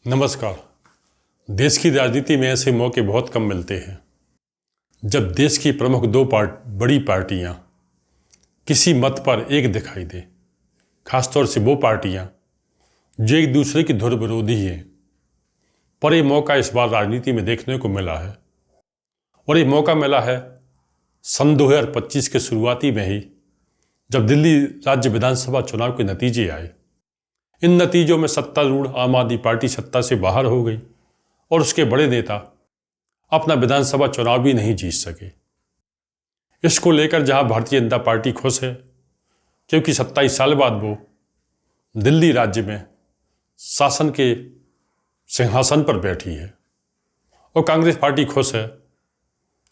नमस्कार। देश की राजनीति में ऐसे मौके बहुत कम मिलते हैं जब देश की प्रमुख दो बड़ी पार्टियां किसी मत पर एक दिखाई दे, खासतौर से वो पार्टियां जो एक दूसरे की धुर विरोधी हैं। पर यह मौका इस बार राजनीति में देखने को मिला है और ये मौका मिला है सन 2025 के शुरुआती में ही, जब दिल्ली राज्य विधानसभा चुनाव के नतीजे आए। इन नतीजों में सत्तारूढ़ आम आदमी पार्टी सत्ता से बाहर हो गई और उसके बड़े नेता अपना विधानसभा चुनाव भी नहीं जीत सके। इसको लेकर जहां भारतीय जनता पार्टी खुश है क्योंकि 27 साल बाद वो दिल्ली राज्य में शासन के सिंहासन पर बैठी है, और कांग्रेस पार्टी खुश है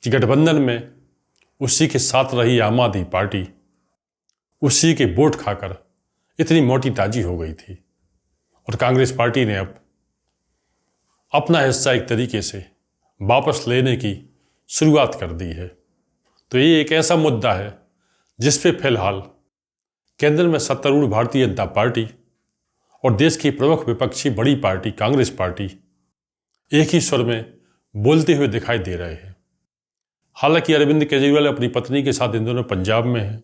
कि गठबंधन में उसी के साथ रही आम आदमी पार्टी उसी के वोट खाकर इतनी मोटी ताजी हो गई थी और कांग्रेस पार्टी ने अब अपना हिस्सा एक तरीके से वापस लेने की शुरुआत कर दी है। तो ये एक ऐसा मुद्दा है जिस पे फिलहाल केंद्र में सत्तारूढ़ भारतीय जनता पार्टी और देश की प्रमुख विपक्षी बड़ी पार्टी कांग्रेस पार्टी एक ही स्वर में बोलते हुए दिखाई दे रहे हैं। हालांकि अरविंद केजरीवाल अपनी पत्नी के साथ इन दोनों पंजाब में हैं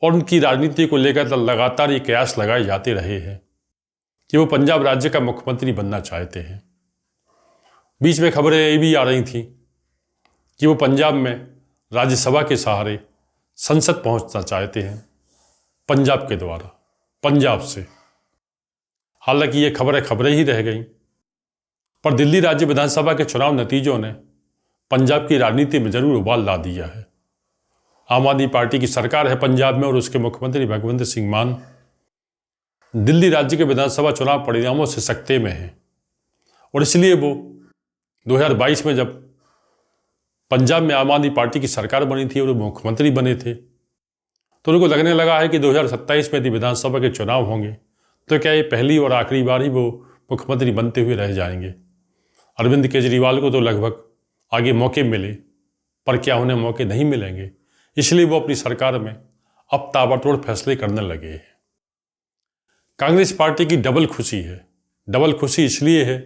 और उनकी राजनीति को लेकर लगातार ये कयास लगाए जाते रहे हैं कि वो पंजाब राज्य का मुख्यमंत्री बनना चाहते हैं। बीच में खबरें ये भी आ रही थी कि वो पंजाब में राज्यसभा के सहारे संसद पहुंचना चाहते हैं पंजाब के द्वारा, पंजाब से। हालांकि ये खबरें ही रह गईं, पर दिल्ली राज्य विधानसभा के चुनाव नतीजों ने पंजाब की राजनीति में जरूर उबाल ला दिया है। आम आदमी पार्टी की सरकार है पंजाब में और उसके मुख्यमंत्री भगवंत सिंह मान दिल्ली राज्य के विधानसभा चुनाव परिणामों से सकते में हैं, और इसलिए वो 2022 में जब पंजाब में आम आदमी पार्टी की सरकार बनी थी और वो मुख्यमंत्री बने थे, तो उनको लगने लगा है कि 2027 में यदि विधानसभा के चुनाव होंगे तो क्या ये पहली और आखिरी बार ही वो मुख्यमंत्री बनते हुए रह जाएंगे। अरविंद केजरीवाल को तो लगभग आगे मौके मिले, पर क्या उन्हें मौके नहीं मिलेंगे, इसलिए वो अपनी सरकार में अब ताबड़तोड़ फैसले करने लगे हैं। कांग्रेस पार्टी की डबल खुशी है। डबल खुशी इसलिए है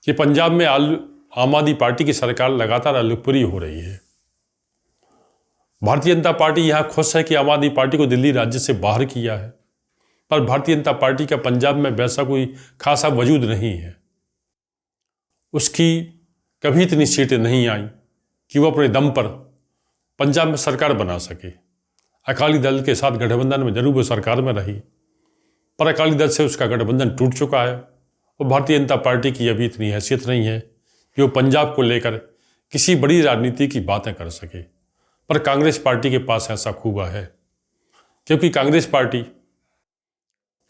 कि पंजाब में आम आदमी पार्टी की सरकार लगातार आलूपुरी हो रही है। भारतीय जनता पार्टी यहां खुश है कि आम आदमी पार्टी को दिल्ली राज्य से बाहर किया है, पर भारतीय जनता पार्टी का पंजाब में वैसा कोई खासा वजूद नहीं है। उसकी कभी इतनी सीटें नहीं आई कि वो अपने दम पर पंजाब में सरकार बना सके। अकाली दल के साथ गठबंधन में जरूर वो सरकार में रही, पर अकाली दल से उसका गठबंधन टूट चुका है और भारतीय जनता पार्टी की अभी इतनी हैसियत नहीं है कि वो पंजाब को लेकर किसी बड़ी राजनीति की बातें कर सके। पर कांग्रेस पार्टी के पास ऐसा खूबा है, क्योंकि कांग्रेस पार्टी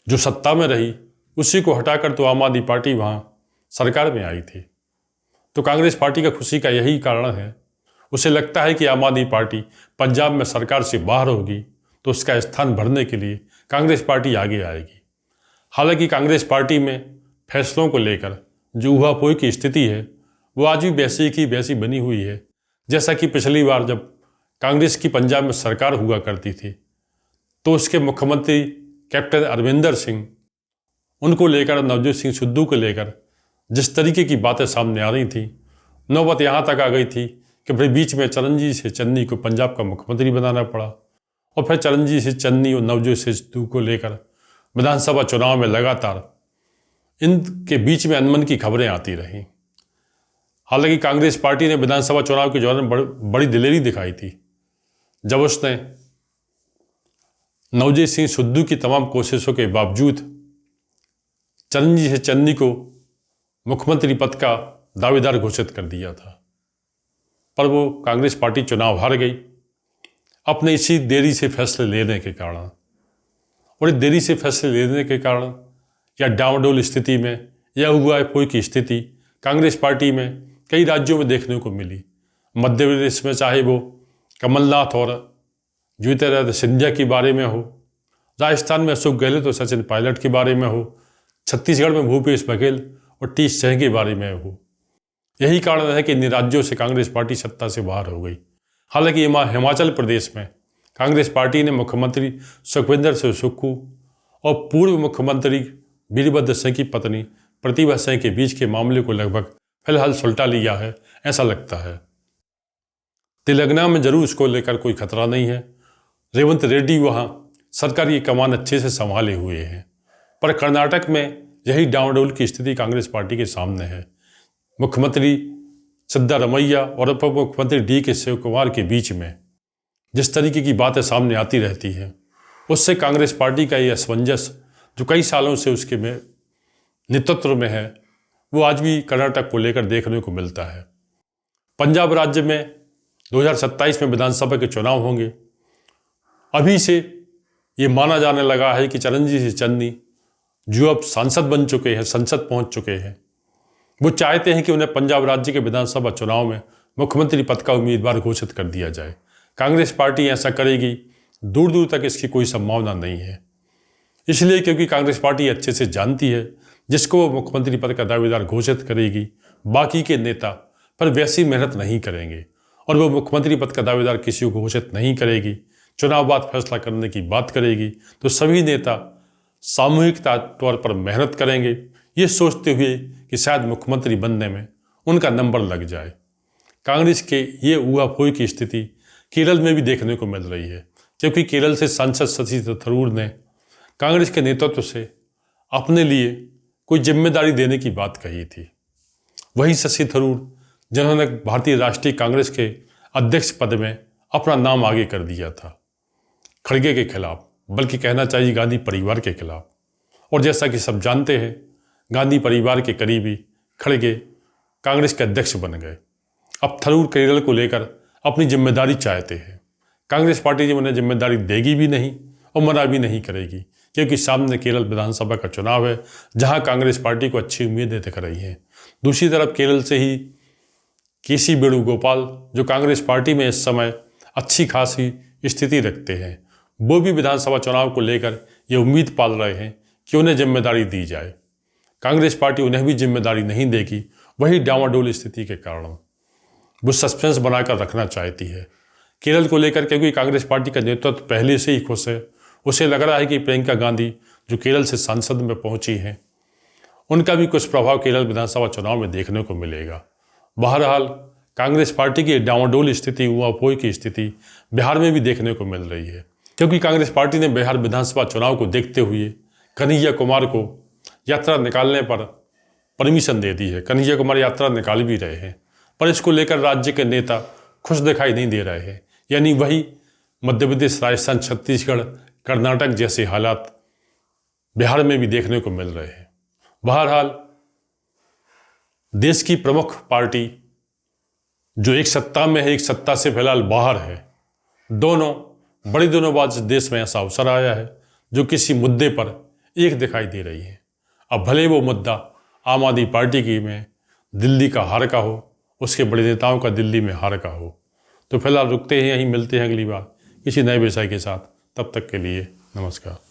जो सत्ता में रही उसी को हटाकर तो आम आदमी पार्टी वहाँ सरकार में आई थी। तो कांग्रेस पार्टी का खुशी का यही कारण है। उसे लगता है कि आम आदमी पार्टी पंजाब में सरकार से बाहर होगी तो उसका स्थान भरने के लिए कांग्रेस पार्टी आगे आएगी। हालांकि कांग्रेस पार्टी में फैसलों को लेकर जो ऊहापोह की स्थिति है वो आज भी वैसी की वैसी बनी हुई है जैसा कि पिछली बार जब कांग्रेस की पंजाब में सरकार हुआ करती थी तो उसके मुख्यमंत्री कैप्टन अमरिंदर सिंह, उनको लेकर नवजोत सिंह सिद्धू को लेकर जिस तरीके की बातें सामने आ रही थी, नौबत यहाँ तक आ गई थी कि फिर बीच में चरणजीत सिंह चन्नी को पंजाब का मुख्यमंत्री बनाना पड़ा और फिर चरणजीत सिंह चन्नी और नवजोत सिंह सिद्धू को लेकर विधानसभा चुनाव में लगातार इनके बीच में अनबन की खबरें आती रहीं। हालांकि कांग्रेस पार्टी ने विधानसभा चुनाव के दौरान बड़ी दिलेरी दिखाई थी जब उसने नवजोत सिंह सिद्धू की तमाम कोशिशों के बावजूद चरणजीत सिंह चन्नी को मुख्यमंत्री पद का दावेदार घोषित कर दिया था। पर वो कांग्रेस पार्टी चुनाव हार गई अपने इसी देरी से फैसले लेने के कारण, और देरी से फैसले लेने के कारण या डामाडोल स्थिति में या ऊहापोह की स्थिति कांग्रेस पार्टी में कई राज्यों में देखने को मिली। मध्य प्रदेश में चाहे वो कमलनाथ और ज्योतिरादित्य सिंधिया के बारे में हो, राजस्थान में अशोक गहलोत और सचिन पायलट के बारे में हो, छत्तीसगढ़ में भूपेश बघेल और टी सिंह के बारे में हो। यही कारण है कि इन राज्यों से कांग्रेस पार्टी सत्ता से बाहर हो गई। हालांकि हिमाचल प्रदेश में कांग्रेस पार्टी ने मुख्यमंत्री सुखविंदर सिंह सुक्खू और पूर्व मुख्यमंत्री वीरभद्र सिंह की पत्नी प्रतिभा सिंह के बीच के मामले को लगभग फिलहाल सुलटा लिया है, ऐसा लगता है। तेलंगाना में जरूर उसको लेकर कोई खतरा नहीं है। रेवंत रेड्डी वहाँ सरकार की कमान अच्छे से संभाले हुए हैं, पर कर्नाटक में यही डावाडोल की स्थिति कांग्रेस पार्टी के सामने है। मुख्यमंत्री सिद्धारमैया और उप मुख्यमंत्री डी के शिवकुमार के बीच में जिस तरीके की बातें सामने आती रहती हैं, उससे कांग्रेस पार्टी का ये असमंजस जो कई सालों से उसके में नेतृत्व में है, वो आज भी कर्नाटक को लेकर देखने को मिलता है। पंजाब राज्य में 2027 में विधानसभा के चुनाव होंगे। अभी से ये माना जाने लगा है कि चरणजीत सिंह चन्नी जो अब सांसद बन चुके हैं, संसद पहुंच चुके हैं, वो चाहते हैं कि उन्हें पंजाब राज्य के विधानसभा चुनाव में मुख्यमंत्री पद का उम्मीदवार घोषित कर दिया जाए। कांग्रेस पार्टी ऐसा करेगी, दूर दूर तक इसकी कोई संभावना नहीं है। इसलिए क्योंकि कांग्रेस पार्टी अच्छे से जानती है जिसको वो मुख्यमंत्री पद का दावेदार घोषित करेगी, बाकी के नेता पर वैसी मेहनत नहीं करेंगे और वो मुख्यमंत्री पद का दावेदार किसी को घोषित नहीं करेगी, चुनाव बाद फैसला करने की बात करेगी, तो सभी नेता सामूहिक तौर पर मेहनत करेंगे, ये सोचते हुए कि शायद मुख्यमंत्री बनने में उनका नंबर लग जाए। कांग्रेस के ये ऊहापोह की स्थिति केरल में भी देखने को मिल रही है, क्योंकि केरल से सांसद शशि थरूर ने कांग्रेस के नेतृत्व से अपने लिए कोई जिम्मेदारी देने की बात कही थी। वही शशि थरूर जिन्होंने भारतीय राष्ट्रीय कांग्रेस के अध्यक्ष पद में अपना नाम आगे कर दिया था खड़गे के खिलाफ, बल्कि कहना चाहिए गांधी परिवार के खिलाफ। और जैसा कि सब जानते हैं, गांधी परिवार के करीबी खड़गे कांग्रेस के अध्यक्ष बन गए। अब थरूर केरल को लेकर अपनी जिम्मेदारी चाहते हैं। कांग्रेस पार्टी जब उन्हें जिम्मेदारी देगी भी नहीं और मना भी नहीं करेगी, क्योंकि सामने केरल विधानसभा का चुनाव है, जहां कांग्रेस पार्टी को अच्छी उम्मीदें दिख रही हैं। दूसरी तरफ केरल से ही केसी वेणुगोपाल, जो कांग्रेस पार्टी में इस समय अच्छी खासी स्थिति रखते हैं, वो भी विधानसभा चुनाव को लेकर ये उम्मीद पाल रहे हैं कि उन्हें जिम्मेदारी दी जाए। कांग्रेस पार्टी उन्हें भी जिम्मेदारी नहीं देगी, वही डावाडोल स्थिति के कारण वो सस्पेंस बनाकर रखना चाहती है केरल को लेकर, क्योंकि कांग्रेस पार्टी का नेतृत्व पहले से ही खुश है। उसे लग रहा है कि प्रियंका गांधी जो केरल से संसद में पहुंची हैं, उनका भी कुछ प्रभाव केरल विधानसभा चुनाव में देखने को मिलेगा। बहरहाल कांग्रेस पार्टी की डावाडोल स्थिति, ऊहापोह की स्थिति बिहार में भी देखने को मिल रही है, क्योंकि कांग्रेस पार्टी ने बिहार विधानसभा चुनाव को देखते हुए कन्हैया कुमार को यात्रा निकालने पर परमिशन दे दी है। कन्हैया कुमार यात्रा निकाल भी रहे हैं, पर इसको लेकर राज्य के नेता खुश दिखाई नहीं दे रहे हैं। यानी वही मध्य प्रदेश, राजस्थान, छत्तीसगढ़, कर्नाटक जैसे हालात बिहार में भी देखने को मिल रहे हैं। बहरहाल देश की प्रमुख पार्टी जो एक सत्ता में है, एक सत्ता से फिलहाल बाहर है, दोनों बड़े दिनों बाद देश में ऐसा अवसर आया है जो किसी मुद्दे पर एक दिखाई दे रही है। अब भले वो मुद्दा आम आदमी पार्टी की में दिल्ली का हार का हो, उसके बड़े नेताओं का दिल्ली में हार का हो। तो फिलहाल रुकते हैं यहीं, मिलते हैं अगली बार किसी नए विषय के साथ। तब तक के लिए नमस्कार।